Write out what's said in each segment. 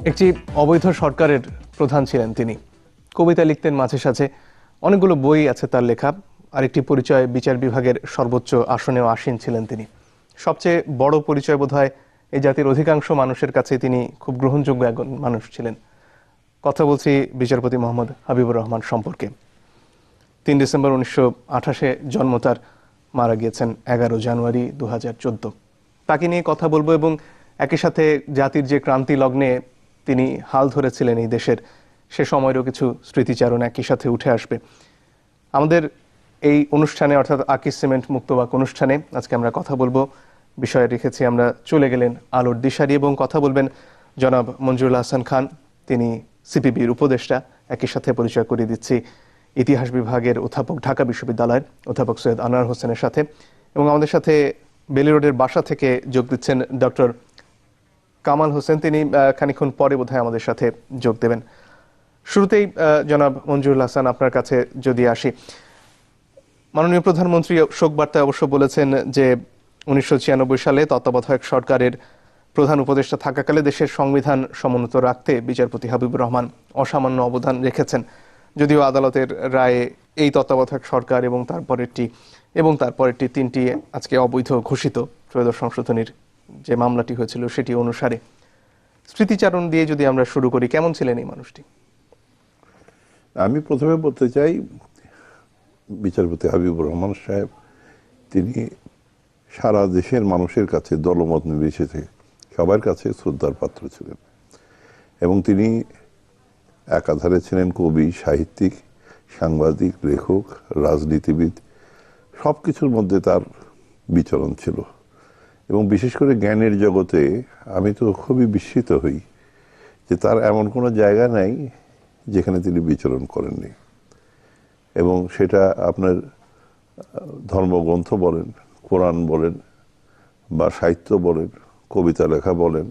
একটি অবৈধ সরকারের প্রধান ছিলেন তিনি। কবিতা লিখতেন মাঝে সাঝে, অনেকগুলো বই আছে তার লেখা। আরেকটি পরিচয়, বিচার বিভাগের সর্বোচ্চ আসনেও আসীন ছিলেন তিনি। সবচেয়ে বড় পরিচয় বোধহয় এই জাতির অধিকাংশ মানুষের কাছে তিনি খুব গ্রহণযোগ্য একজন মানুষ ছিলেন। কথা বলছি বিচারপতি মোহাম্মদ হাবিবুর রহমান সম্পর্কে। 3 ডিসেম্বর 1928 জন্ম তার, মারা গিয়েছেন 11 জানুয়ারি 2014। তাকে নিয়ে কথা বলবো এবং একই সাথে জাতির যে ক্রান্তি লগ্নে তিনি হাল ধরেছিলেন এই দেশের, সে সময়েরও কিছু স্মৃতিচারণ একই সাথে উঠে আসবে আমাদের এই অনুষ্ঠানে, অর্থাৎ আকিস সিমেন্ট মুক্তবাক অনুষ্ঠানে। আজকে আমরা কথা বলবো, বিষয়ে রেখেছি আমরা চলে গেলেন আলোর দিশারি, এবং কথা বলবেন জনাব মঞ্জুরুল হাসান খান, তিনি সিপিবির উপদেষ্টা। একই সাথে পরিচয় করিয়ে দিচ্ছি ইতিহাস বিভাগের অধ্যাপক, ঢাকা বিশ্ববিদ্যালয়ের অধ্যাপক সৈয়দ আনোয়ার হোসেনের সাথে। এবং আমাদের সাথে বেলি রোডের বাসা থেকে যোগ দিচ্ছেন ডক্টর কামাল হোসেন, তিনি খানিকক্ষণ পরে বোধহয় আমাদের সাথে যোগ দেবেন। শুরুতেই জনাব মঞ্জুরুল হাসান, আপনার কাছে যদি আসি। মাননীয় প্রধানমন্ত্রী শোক বার্তায় অবশ্য বলেছেন যে 1996 সালে তত্ত্বাবধায়ক সরকারের প্রধান উপদেষ্টা থাকাকালে দেশের সংবিধান সমুন্নত রাখতে বিচারপতি হাবিবুর রহমান অসামান্য অবদান রেখেছেন। যদিও আদালতের রায়ে এই তত্ত্বাবধায়ক সরকার এবং তারপরেরটি 3টি আজকে অবৈধ ঘোষিত ত্রয়োদশ সংশোধনীর যে মামলাটি হয়েছিল সেটি অনুসারে। স্মৃতিচারণ দিয়ে যদি আমরা শুরু করি, কেমন ছিলেন এই মানুষটি? আমি প্রথমে বলতে চাই, বিচারপতি হাবিবুর রহমান সাহেব তিনি সারা দেশের মানুষের কাছে দলমত নির্বিশেষে সবার কাছে শ্রদ্ধার পাত্র ছিলেন। এবং তিনি একাধারে ছিলেন কবি, সাহিত্যিক, সাংবাদিক, লেখক, রাজনীতিবিদ, সব কিছুর মধ্যে তার বিচরণ ছিল। এবং বিশেষ করে জ্ঞানের জগতে আমি তো খুবই বিস্মিত হই যে তার এমন কোনো জায়গা নাই যেখানে তিনি বিচরণ করেননি। এবং সেটা আপনার ধর্মগ্রন্থ বলেন, কোরআন বলেন, বা সাহিত্য বলেন, কবিতা লেখা বলেন,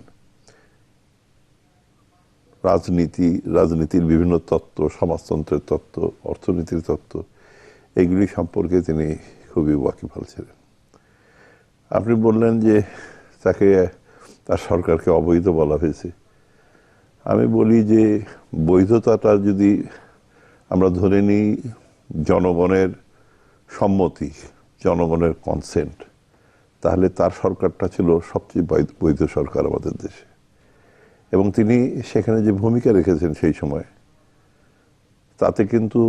রাজনীতির বিভিন্ন তত্ত্ব, সমাজতন্ত্রের তত্ত্ব, অর্থনীতির তত্ত্ব, এগুলি সম্পর্কে তিনি খুবই ওয়াকিবহাল ছিলেন। আপনি বললেন যে তার সরকারকে অবৈধ বলা হয়েছে। আমি বলি যে বৈধতাটা যদি আমরা ধরে নিই জনগণের সম্মতি, জনগণের কনসেন্ট, তাহলে তার সরকারটা ছিল সবচেয়ে বৈধ সরকার আমাদের দেশে। এবং তিনি সেখানে যে ভূমিকা রেখেছেন সেই সময়, তাতে কিন্তু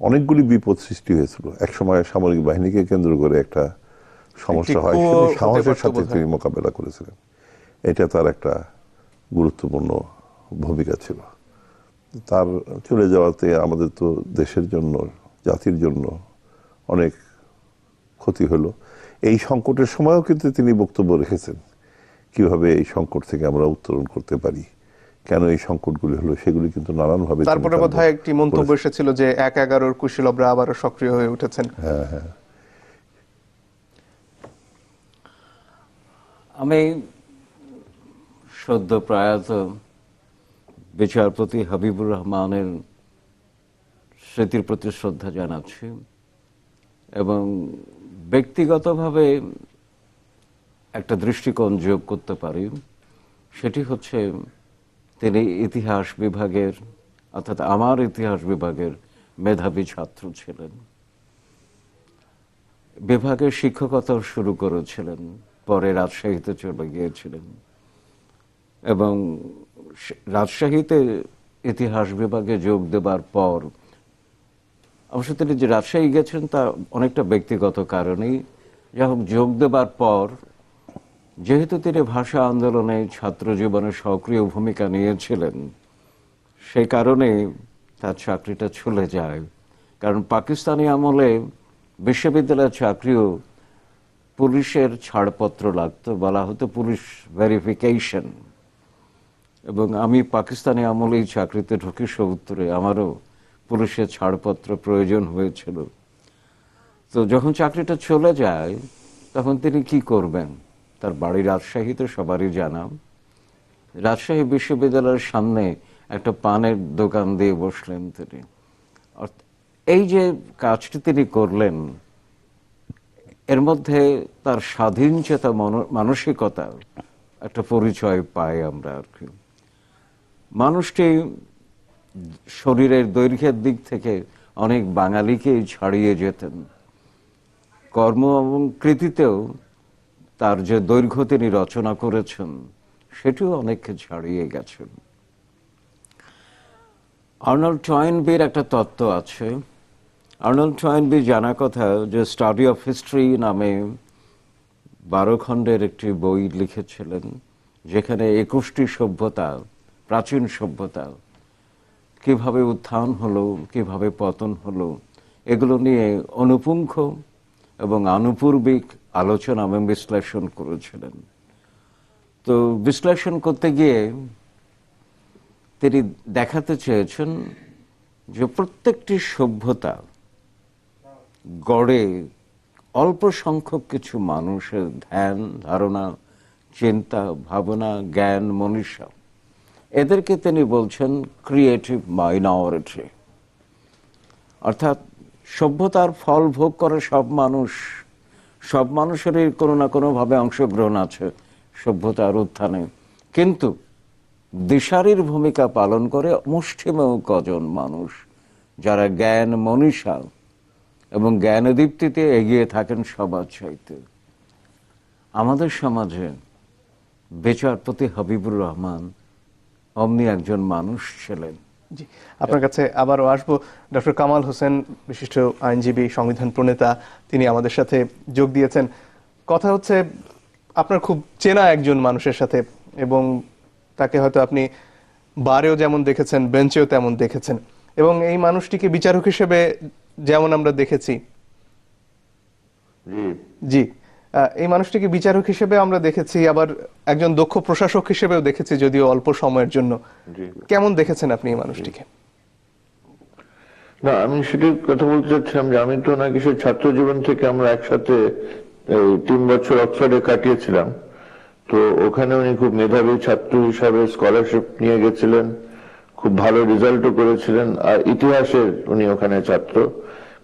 অনেকগুলি বিপদ সৃষ্টি হয়েছিল। একসময় সামরিক বাহিনীকে কেন্দ্র করে একটা সমস্যা হয়, সেটা সাহসের সাথে তিনি মোকাবেলা করেছিলেন। এটা তার একটা গুরুত্বপূর্ণ ভূমিকা ছিল। তার চলে যাওয়াতে আমাদের তো দেশের জন্য, জাতির জন্য অনেক ক্ষতি হলো। এই সংকটের সময়ও কিন্তু তিনি বক্তব্য রেখেছেন কিভাবে এই সংকট থেকে আমরা উত্তরণ করতে পারি, কেন এই সংকটগুলি হলো, সেগুলি কিন্তু নানানভাবে। তারপরে বোধহয় একটি মন্তব্য এসেছিল যে 1/11 কুশীলবরা আবারও সক্রিয় হয়ে উঠেছেন। হ্যাঁ হ্যাঁ। আমি সদ্য প্রয়াত বিচারপতি হাবিবুর রহমানের স্মৃতির প্রতি শ্রদ্ধা জানাচ্ছি এবং ব্যক্তিগতভাবে একটা দৃষ্টিকোণ যোগ করতে পারি। সেটি হচ্ছে তিনি ইতিহাস বিভাগের, অর্থাৎ আমার ইতিহাস বিভাগের মেধাবী ছাত্র ছিলেন। বিভাগের শিক্ষকতাও শুরু করেছিলেন, পরে রাজশাহীতে চলে গিয়েছিলেন এবং রাজশাহীতে ইতিহাস বিভাগে যোগ দেবার পর, অবশ্য তিনি যে রাজশাহী গেছেন তা অনেকটা ব্যক্তিগত কারণেই, যাই হোক, যোগ দেবার পর যেহেতু তিনি ভাষা আন্দোলনে ছাত্র জীবনে সক্রিয় ভূমিকা নিয়েছিলেন, সেই কারণে তার চাকরিটা চলে যায়। কারণ পাকিস্তানি আমলে বিশ্ববিদ্যালয়ের চাকরিও পুলিশের ছাড়পত্র লাগতো, বলা হতো পুলিশ ভেরিফিকেশন। এবং আমি পাকিস্তানি আমলেই চাকরিতে ঢুকি 70-এ, আমারও পুলিশের ছাড়পত্র প্রয়োজন হয়েছিল। তো যখন চাকরিটা চলে যায় তখন তিনি কি করবেন? তার বাড়ি রাজশাহীতে, সবারই জানা। রাজশাহী বিশ্ববিদ্যালয়ের সামনে একটা পানের দোকান দিয়ে বসলেন তিনি। এই যে কাজটি তিনি করলেন, এর মধ্যে তার স্বাধীন চেতা মানসিকতা একটা পরিচয় পাই আমরা আর কি। মানুষটি শরীরের দৈর্ঘ্যের দিক থেকে অনেক বাঙালিকেই ছাড়িয়ে যেতেন, কর্ম এবং কৃতিতেও তার যে দৈর্ঘ্য তিনি রচনা করেছেন সেটিও অনেককে ছাড়িয়ে গেছেন। আর্নল্ড টয়েনবির একটা তত্ত্ব আছে। আর্নল্ড টয়েনবি জানা কথা যে স্টাডি অফ হিস্ট্রি নামে 12 খণ্ডের একটি বই লিখেছিলেন, যেখানে 21টি সভ্যতা, প্রাচীন সভ্যতা কিভাবে উত্থান হলো, কিভাবে পতন হলো, এগুলো নিয়ে অনুপুঙ্খ এবং আনুপূর্বিক আলোচনা এবং বিশ্লেষণ করেছিলেন। তো বিশ্লেষণ করতে গিয়ে তিনি দেখাতে চেয়েছেন যে প্রত্যেকটি সভ্যতা গড়ে অল্প সংখ্যক কিছু মানুষের ধ্যান, ধারণা, চিন্তা, ভাবনা, জ্ঞান, মনীষা, এদেরকে তিনি বলছেন ক্রিয়েটিভ মাইনরিটি। অর্থাৎ সভ্যতার ফল ভোগ করে সব মানুষেরই কোনো না কোনোভাবে অংশগ্রহণ আছে সভ্যতার উত্থানে, কিন্তু দিশারির ভূমিকা পালন করে মুষ্টিমেয় কজন মানুষ, যারা জ্ঞান, মনীষা এবং জ্ঞানদীপ্তিতে এগিয়ে থাকেন সবার চাইতে। আমাদের সমাজে বিচারপতি হাবিবুর রহমান অমনি একজন মানুষ ছিলেন। জি, আপনার কাছে আবারও আসবো। ডক্টর কামাল হোসেন, বিশিষ্ট আইনজীবী, সংবিধান প্রণেতা, তিনি আমাদের সাথে যোগ দিয়েছেন। কথা হচ্ছে আপনার খুব চেনা একজন মানুষের সাথে, এবং তাকে হয়তো আপনি বারেও যেমন দেখেছেন, বেঞ্চেও তেমন দেখেছেন, এবং এই মানুষটিকে বিচারক হিসেবে যেমন আমরা দেখেছি, জি, এই মানুষটিকে বিচারক হিসেবে আমরা দেখেছি, আবার একজন দক্ষ প্রশাসক হিসেবেও দেখেছি, যদিও অল্প সময়ের জন্য। কেমন দেখেছেন আপনি এই মানুষটিকে? না, আমি সেটাই কথা বলতে চাচ্ছিলাম যে আমি তো নাকি সে ছাত্র জীবন থেকে আমরা একসাথে 3 বছর অক্সফোর্ডে কাটিয়েছিলাম। তো ওখানে উনি খুব মেধাবী ছাত্র হিসাবে স্কলারশিপ নিয়ে গেছিলেন, খুব ভালো রেজাল্টও করেছিলেন, আর ইতিহাসের উনি ওখানে ছাত্র।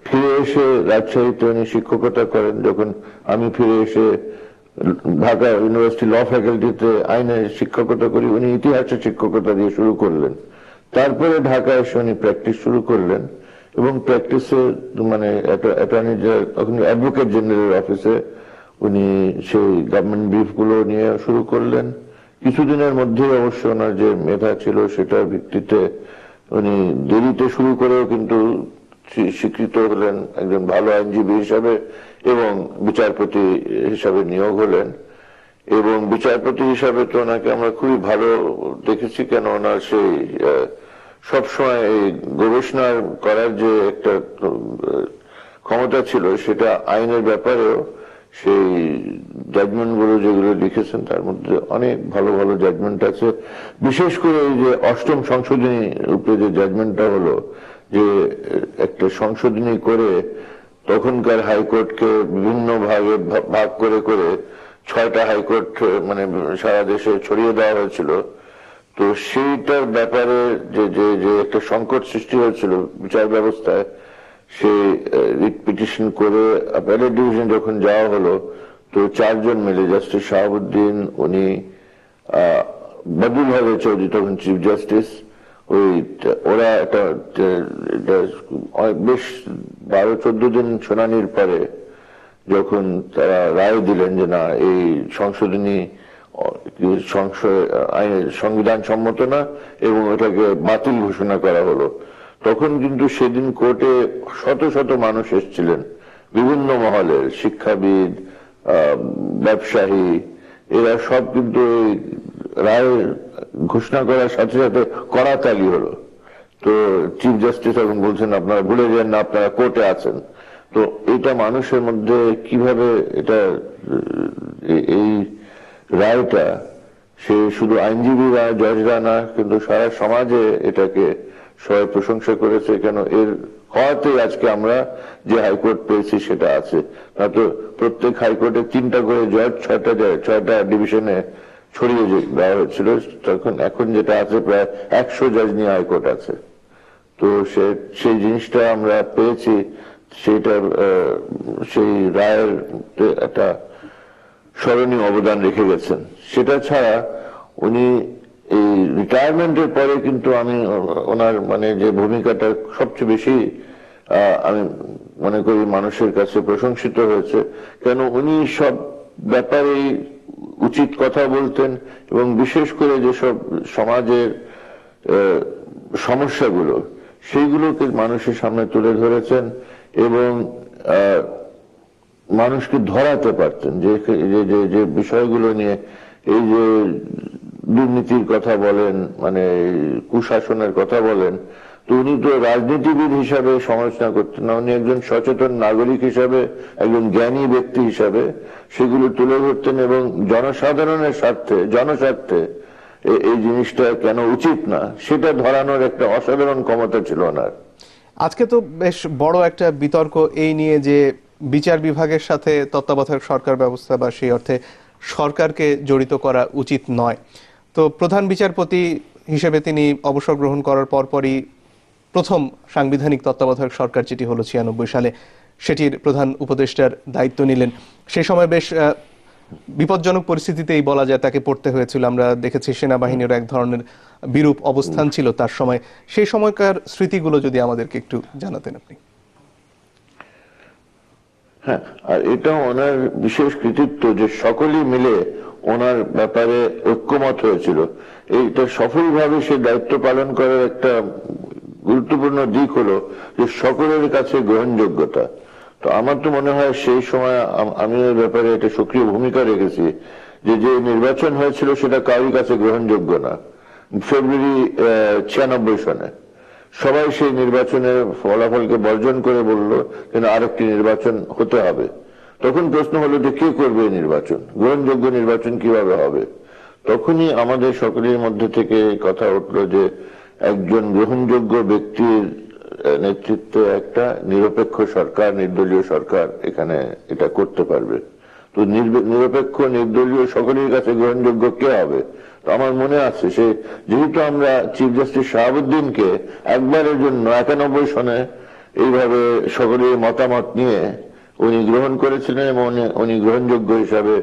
ফিরে এসে রাজশাহীতে উনি শিক্ষকতা করেন। যখন আমি ফিরে এসে ঢাকা ইউনিভার্সিটি ল ফ্যাকাল্টিতে আইনের শিক্ষকতা করি, উনি ইতিহাসের শিক্ষকতা দিয়ে শুরু করলেন। তারপরে ঢাকায় এসে উনি প্র্যাকটিস শুরু করলেন, এবং প্র্যাকটিসে মানে অ্যাটর্নি অ্যাডভোকেট জেনারেল অফিসে উনি সেই গভর্নমেন্ট ব্রিফ গুলো নিয়ে শুরু করলেন। কিছুদিনের মধ্যে অবশ্য ওনার যে মেধা ছিল সেটার ভিত্তিতে উনি দেরিতে শুরু করেও কিন্তু স্বীকৃত হলেন একজন ভালো আইনজীবী হিসাবে, এবং বিচারপতি হিসাবে নিয়োগ হলেন। এবং বিচারপতি হিসাবে তো ওনাকে আমরা খুবই ভালো দেখেছি, কেন ওনার সেই সবসময় এই গবেষণা করার যে একটা ক্ষমতা ছিল, সেটা আইনের ব্যাপারেও সেই জাজমেন্ট গুলো যেগুলো লিখেছেন তার মধ্যে অনেক ভালো ভালো জাজমেন্ট আছে। বিশেষ করে এই যে 8ম সংশোধনী উপরে যে জাজমেন্টটা হলো, যে একটা সংশোধনী করে তখনকার হাইকোর্টকে বিভিন্ন ভাগে ভাগ করে করে 6টা হাইকোর্ট মানে সারা দেশে ছড়িয়ে দেওয়া হয়েছিল। তো সেইটার ব্যাপারে যে যে যে একটা সংকট সৃষ্টি হয়েছিল বিচার ব্যবস্থায়, সেই রিট পিটিশন করে অ্যাপেলেট ডিভিশন যখন যাওয়া হলো, তো 4 জন মিলে, জাস্টিস শাহাবুদ্দিন, উনি, বদরুল হক চৌধুরী তখন চিফ জাস্টিস, ওরা একটা বেশ 12-14 দিন শুনানির পরে যখন তারা রায় দিলেন যে না, এই সংশোধনী সংবিধান সম্মত না এবং এটাকে বাতিল ঘোষণা করা হলো, তখন কিন্তু সেদিন কোর্টে শত শত মানুষ এসেছিলেন, বিভিন্ন মহলের শিক্ষাবিদ, ব্যবসায়ী, এরা সব কিন্তু এই রায় ঘোষণা করার সাথে সাথে কড়াতালি হলো। তো চিফ জাস্টিস এখন বলছেন আপনারা ভুলে যান না, আপনারা কোর্টে আছেন। তো এটা মানুষের মধ্যে কিভাবে এটা এই রায়টা, সে শুধু আইনজীবীরা, জজরা না, কিন্তু সারা সমাজে এটাকে সবাই প্রশংসা করেছে, কেন এর হওয়াতেই আজকে আমরা যে হাইকোর্ট পেয়েছি সেটা আছে। না তো প্রত্যেক হাইকোর্টে 3টা করে জজ, 6টা ডিভিশনে ছড়িয়ে দেওয়া হয়েছিল। তখন এখন যেটা আছে প্রায় 100 জজ নিয়ে হাইকোর্ট আছে। তো সেই জিনিসটা আমরা পেয়েছি, সেইটার সেই রায়ের একটা স্মরণীয় অবদান রেখে গেছেন। সেটা ছাড়া উনি এই রিটায়ারমেন্টের পরে কিন্তু আমি ওনার মানে যে ভূমিকাটা সবচেয়ে বেশি আমি মনে করি মানুষের কাছে প্রশংসিত হয়েছে, কেন উনি সব ব্যাপারে উচিত কথা বলতেন এবং বিশেষ করে যেসব সমাজের সমস্যাগুলো সেইগুলোকে মানুষের সামনে তুলে ধরেছেন এবং মানুষকে ধরাতে পারতেন যে যে বিষয়গুলো নিয়ে, এই যে দুর্নীতির কথা বলেন, মানে কুশাসনের কথা বলেন, তো উনি তো রাজনীতিবিদ হিসাবে সমালোচনা করতেন না, উনি একজন সচেতন নাগরিক হিসাবে, একজন জ্ঞানী ব্যক্তি হিসাবে সেগুলো তুলে ধরতেন এবং জনসাধারণের স্বার্থে, জনস্বার্থে এই জিনিসটা কেন উচিত না সেটা ধরানোর একটা অসাধারণ ক্ষমতা ছিল ওনার। আজকে তো বেশ বড় একটা বিতর্ক এই নিয়ে যে বিচার বিভাগের সাথে তত্ত্বাবধায়ক সরকার ব্যবস্থা বা সেই অর্থে সরকারকে জড়িত করা উচিত নয়। তো প্রধান বিচারপতি হিসেবে তিনি অবসর গ্রহণ করার পরপরই প্রথম সাংবিধানিক তত্ত্বাবধায়ক সরকার যেটি হলো 96 সালে, সেটির প্রধান উপদেষ্টার দায়িত্ব নিলেন। সেই সময় বেশ বিপজ্জনক পরিস্থিতিতেই বলা যায় তাকে পড়তে হয়েছিল। আমরা দেখেছি সেনাবাহিনীর এক ধরনের বিরূপ অবস্থান ছিল তার সময়। সেই সময়কার স্মৃতিগুলো যদি আমাদেরকে একটু জানাতেন আপনি। হ্যাঁ, আর এটা ওনার বিশেষ কৃতিত্ব যে সকলেই মিলে ওনার ব্যাপারে ঐক্যমত হয়েছিল। এইটা সফলভাবে সে দায়িত্ব পালন করার একটা গুরুত্বপূর্ণ দিক হলো যে সকলের কাছে গ্রহণযোগ্যতা। তো আমার তো মনে হয় সেই সময় আমি এর ব্যাপারে একটা সক্রিয় ভূমিকা রেখেছি যে যে নির্বাচন হয়েছিল সেটা কারোর কাছে গ্রহণযোগ্য না। ফেব্রুয়ারি 96 সনে সবাই সেই নির্বাচনের ফলাফলকে বর্জন করে বলল যেন আরেকটি নির্বাচন হতে হবে। তখন প্রশ্ন হলো যে কে করবে এই নির্বাচন, গ্রহণযোগ্য নির্বাচন কিভাবে হবে? তখনই আমাদের সকলের মধ্যে থেকে কথা উঠলো যে একজন গ্রহণযোগ্য ব্যক্তির নেতৃত্বে একটা নিরপেক্ষ সরকার, নির্দলীয় সরকার এখানে এটা করতে পারবে। তো নিরপেক্ষ, নির্দলীয়, সকলের কাছে গ্রহণযোগ্য কে হবে? তো আমার মনে আছে সে যেহেতু আমরা চিফ জাস্টিস শাহাবুদ্দিনকে একবারের জন্য 91 সনে এইভাবে সকলের মতামত নিয়ে উনি গ্রহণ করেছিলেন এবং উনি গ্রহণযোগ্য হিসাবে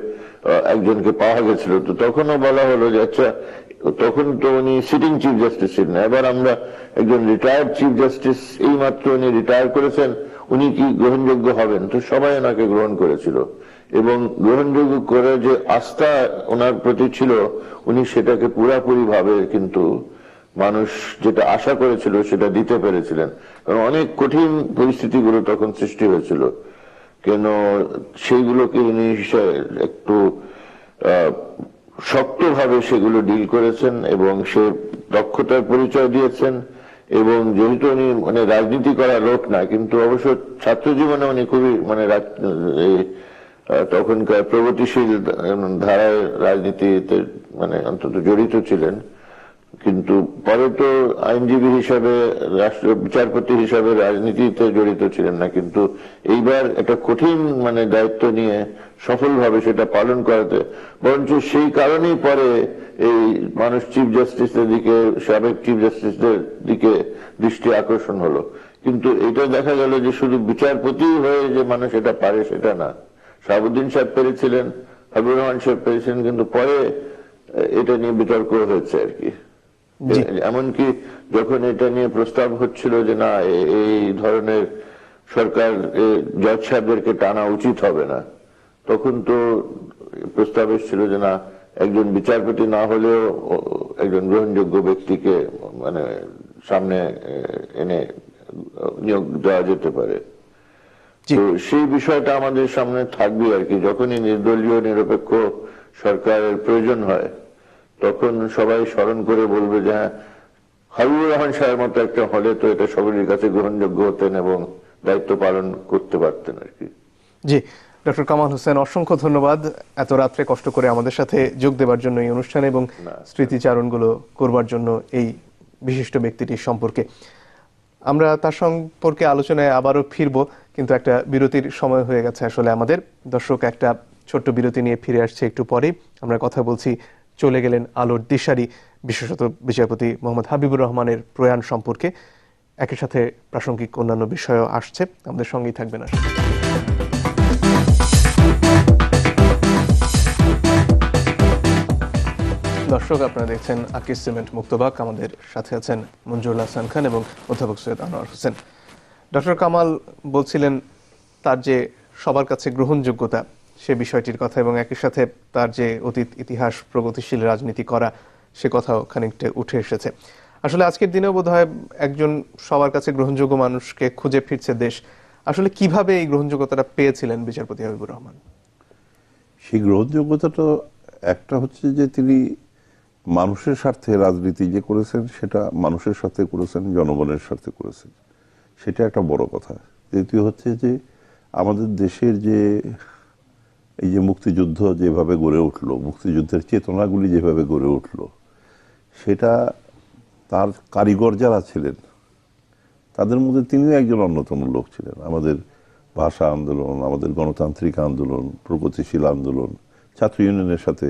একজনকে পাওয়া গেছিল। তো তখনও বলা হলো যে আচ্ছা, তখন তো উনি সিটিং চিফ জাস্টিস ছিলেন, এবার আমরা একজন রিটায়ার্ড চিফ জাস্টিস, এই মাত্র উনি রিটায়ার করেছেন, উনি কি গ্রহণযোগ্য হবেন? তো সবাই ওনাকে গ্রহণ করেছিল এবং গ্রহণযোগ্য করে যে আস্থা ওনার প্রতি ছিল, উনি সেটাকে পুরাপুরি ভাবে কিন্তু মানুষ যেটা আশা করেছিল সেটা দিতে পেরেছিলেন। কারণ অনেক কঠিন পরিস্থিতিগুলো তখন সৃষ্টি হয়েছিল, কেন সেইগুলোকে উনি একটু শক্তভাবে সেগুলো ডিল করেছেন এবং সে দক্ষতার পরিচয় দিয়েছেন। এবং যেহেতু উনি মানে রাজনীতি করা লোক না, কিন্তু অবশ্য ছাত্র জীবনে উনি খুবই মানে তখনকার প্রগতিশীল ধারায় রাজনীতিতে মানে অন্তত জড়িত ছিলেন, কিন্তু পরে তো আইনজীবী হিসাবে, রাষ্ট্র বিচারপতি হিসাবে রাজনীতিতে জড়িত ছিলেন না। কিন্তু এইবার একটা কঠিন মানে দায়িত্ব নিয়ে সফলভাবে সেটা পালন করাতে, বরঞ্চ সেই কারণেই পরে এই মানুষ চিফ জাস্টিসের দিকে, সাবেক চিফ জাস্টিসদের দিকে দৃষ্টি আকর্ষণ হলো। কিন্তু এটা দেখা গেল যে শুধু বিচারপতি হয়ে যে মানুষ এটা পারে সেটা না। শাহাবুদ্দিন সাহেব পেরেছিলেন, হাবিবুর রহমান সাহেব পেরেছিলেন, কিন্তু পরে এটা নিয়ে বিতর্ক হয়েছে আর কি। এমনকি যখন এটা নিয়ে প্রস্তাব হচ্ছিল যে না এই ধরনের সরকার জজ সাহেবদেরকে টানা উচিত হবে না, তখন তো প্রস্তাব এসেছিল যে না, একজন বিচারপতি না হলেও একজন গ্রহণযোগ্য ব্যক্তিকে মানে সামনে এনে নিয়োগ দেওয়া যেতে পারে। তো সেই বিষয়টা আমাদের সামনে থাকবে আর কি। যখনই নির্দলীয় নিরপেক্ষ সরকারের প্রয়োজন হয় তখন সবাই স্মরণ করে বলবে যে হ্যাঁ, হাবিবুর রহমান সাহেবের মতো একটা হলে তো এটা সকলের কাছে গ্রহণযোগ্য হতেন এবং দায়িত্ব পালন করতে পারতেন আর কি। জি, ডক্টর কামাল হোসেন, অসংখ্য ধন্যবাদ এত রাত্রে কষ্ট করে আমাদের সাথে যোগ দেওয়ার জন্য এই অনুষ্ঠানে এবং স্মৃতিচারণগুলো করবার জন্য এই বিশিষ্ট ব্যক্তিটির সম্পর্কে। আমরা তার সম্পর্কে আলোচনায় আবারও ফিরবো, কিন্তু একটা বিরতির সময় হয়ে গেছে আসলে আমাদের। দর্শক, একটা ছোট্ট বিরতি নিয়ে ফিরে আসছে একটু পরেই। আমরা কথা বলছি চলে গেলেন আলোর দিশারি বিশেষত বিচারপতি মোহাম্মদ হাবিবুর রহমানের প্রয়াণ সম্পর্কে। একই সাথে প্রাসঙ্গিক অন্যান্য বিষয়ও আসছে, আমাদের সঙ্গেই থাকবেন। দর্শক, আপনারা দেখছেন আকিজ সিমেন্ট মুক্তবাক। আমাদের সাথে আছেন মঞ্জুরুল হাসান খান এবং অধ্যাপক সৈয়দ আনোয়ার হোসেন। ডক্টর কামাল বলছিলেন তার যে সবার কাছে গ্রহণযোগ্যতা সে বিষয়টির কথা, এবং একই সাথে তার যে অতীত ইতিহাস, প্রগতিশীল রাজনীতি করা, সে কথাও খানিকটা উঠে এসেছে। আসলে আজকের দিনেও বোধহয় একজন সবার কাছে গ্রহণযোগ্য মানুষকে খুঁজে ফিরছে দেশ। আসলে কিভাবে এই গ্রহণযোগ্যতাটা পেয়েছিলেন বিচারপতি হাবিবুর রহমান? সেই গ্রহণযোগ্যতাটা একটা হচ্ছে যে তিনি মানুষের স্বার্থে রাজনীতি যে করেছেন সেটা মানুষের সাথে করেছেন, জনগণের স্বার্থে করেছেন, সেটা একটা বড় কথা। দ্বিতীয় হচ্ছে যে আমাদের দেশের যে এই যে মুক্তিযুদ্ধ যেভাবে গড়ে উঠলো, মুক্তিযুদ্ধের চেতনাগুলি যেভাবে গড়ে উঠলো, সেটা তার কারিগর যারা ছিলেন তাদের মধ্যে তিনিও একজন অন্যতম লোক ছিলেন। আমাদের ভাষা আন্দোলন, আমাদের গণতান্ত্রিক আন্দোলন, প্রগতিশীল আন্দোলন, ছাত্র ইউনিয়নের সাথে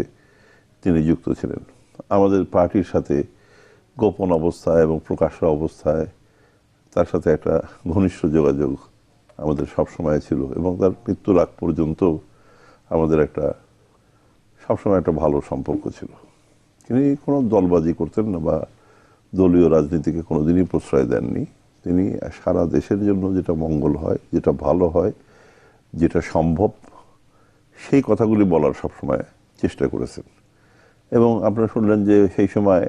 তিনি যুক্ত ছিলেন। আমাদের পার্টির সাথে গোপন অবস্থায় এবং প্রকাশ্য অবস্থায় তার সাথে একটা ঘনিষ্ঠ যোগাযোগ আমাদের সবসময় ছিল, এবং তার মৃত্যুর আগ পর্যন্ত আমাদের একটা সবসময় একটা ভালো সম্পর্ক ছিল। তিনি কোনো দলবাজি করতেন না বা দলীয় রাজনীতিকে কোনোদিনই প্রশ্রয় দেননি। তিনি সারা দেশের জন্য যেটা মঙ্গল হয়, যেটা ভালো হয়, যেটা সম্ভব, সেই কথাগুলি বলার সবসময় চেষ্টা করেছেন। এবং আপনারা শুনলেন যে সেই সময়